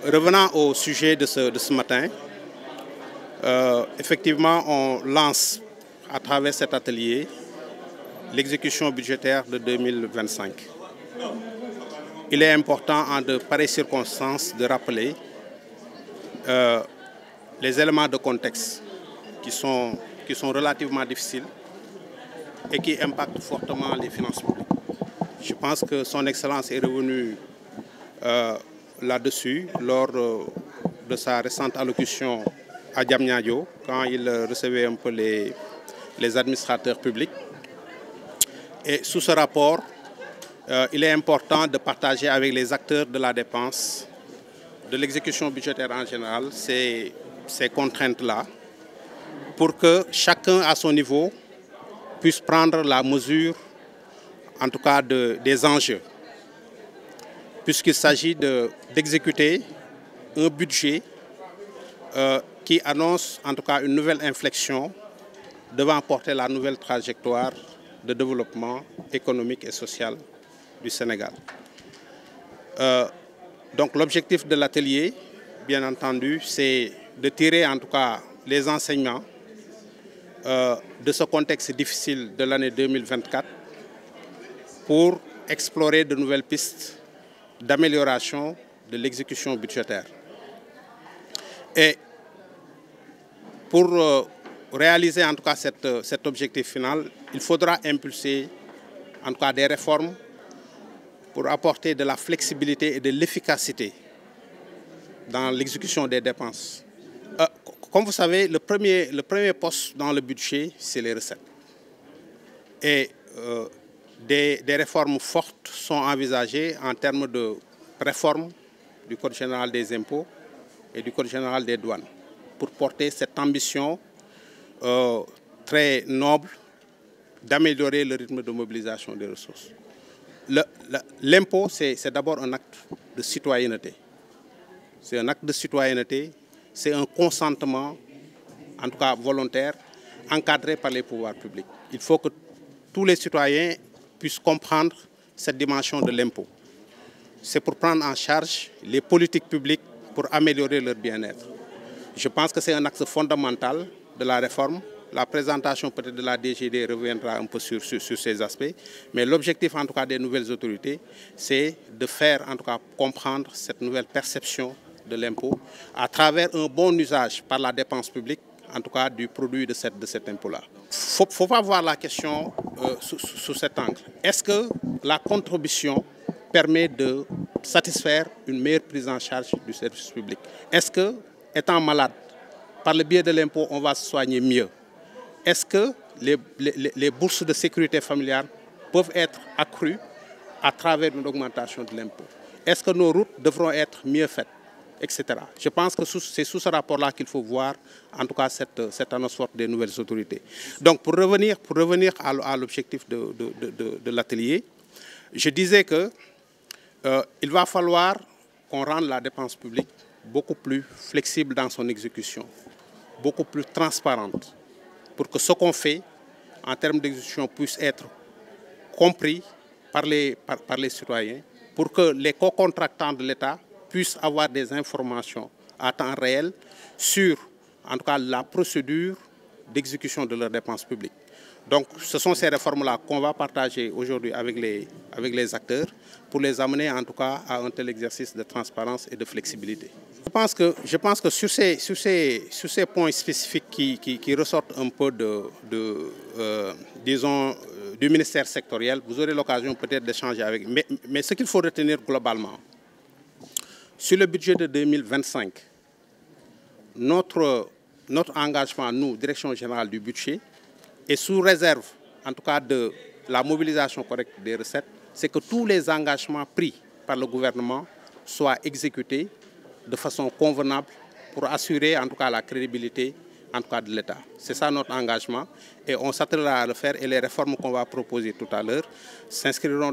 Revenant au sujet de ce matin, effectivement, on lance à travers cet atelier l'exécution budgétaire de 2025. Il est important en de pareilles circonstances de rappeler les éléments de contexte qui sont relativement difficiles et qui impactent fortement les finances publiques. Je pense que son Excellence est revenu là-dessus lors de sa récente allocution à Diamniadio, quand il recevait un peu les administrateurs publics. Et sous ce rapport, il est important de partager avec les acteurs de la dépense, de l'exécution budgétaire en général, ces contraintes-là, pour que chacun à son niveau puisse prendre la mesure, en tout cas des enjeux, puisqu'il s'agit d'exécuter un budget qui annonce en tout cas une nouvelle inflexion devant porter la nouvelle trajectoire de développement économique et social du Sénégal. Donc l'objectif de l'atelier, bien entendu, c'est de tirer en tout cas les enseignements de ce contexte difficile de l'année 2024 pour explorer de nouvelles pistes d'amélioration de l'exécution budgétaire. Et pour réaliser en tout cas cet objectif final, il faudra impulser en tout cas des réformes pour apporter de la flexibilité et de l'efficacité dans l'exécution des dépenses. Comme vous savez, le premier poste dans le budget, c'est les recettes. Et des réformes fortes sont envisagées en termes de réforme du Code général des impôts et du Code général des douanes pour porter cette ambition très noble d'améliorer le rythme de mobilisation des ressources. L'impôt, c'est d'abord un acte de citoyenneté. C'est un acte de citoyenneté, c'est un consentement, en tout cas volontaire, encadré par les pouvoirs publics. Il faut que tous les citoyens puissent comprendre cette dimension de l'impôt. C'est pour prendre en charge les politiques publiques pour améliorer leur bien-être. Je pense que c'est un axe fondamental de la réforme. La présentation peut-être de la DGD reviendra un peu sur ces aspects. Mais l'objectif en tout cas des nouvelles autorités, c'est de faire en tout cas comprendre cette nouvelle perception de l'impôt à travers un bon usage par la dépense publique, en tout cas du produit de cet impôt-là. Il ne faut pas voir la question sous cet angle. Est-ce que la contribution permet de satisfaire une meilleure prise en charge du service public? Est-ce que, étant malade, par le biais de l'impôt, on va se soigner mieux? Est-ce que les bourses de sécurité familiale peuvent être accrues à travers une augmentation de l'impôt? Est-ce que nos routes devront être mieux faites, etc. Je pense que c'est sous ce rapport-là qu'il faut voir, en tout cas, cette annonce forte des nouvelles autorités. Donc, pour revenir à l'objectif de l'atelier, je disais qu'il va falloir qu'on rende la dépense publique beaucoup plus flexible dans son exécution, beaucoup plus transparente, pour que ce qu'on fait en termes d'exécution puisse être compris par les citoyens, pour que les co-contractants de l'État puissent avoir des informations à temps réel sur, en tout cas, la procédure d'exécution de leurs dépenses publiques. Donc, ce sont ces réformes-là qu'on va partager aujourd'hui avec les acteurs pour les amener, en tout cas, à un tel exercice de transparence et de flexibilité. Je pense que sur ces points spécifiques qui ressortent un peu disons, du ministère sectoriel, vous aurez l'occasion peut-être d'échanger avec. Mais ce qu'il faut retenir globalement, sur le budget de 2025, notre engagement, nous, Direction générale du budget, et sous réserve, en tout cas, de la mobilisation correcte des recettes, c'est que tous les engagements pris par le gouvernement soient exécutés de façon convenable pour assurer, en tout cas, la crédibilité, en tout cas, de l'État. C'est ça notre engagement et on s'attellera à le faire et les réformes qu'on va proposer tout à l'heure s'inscriront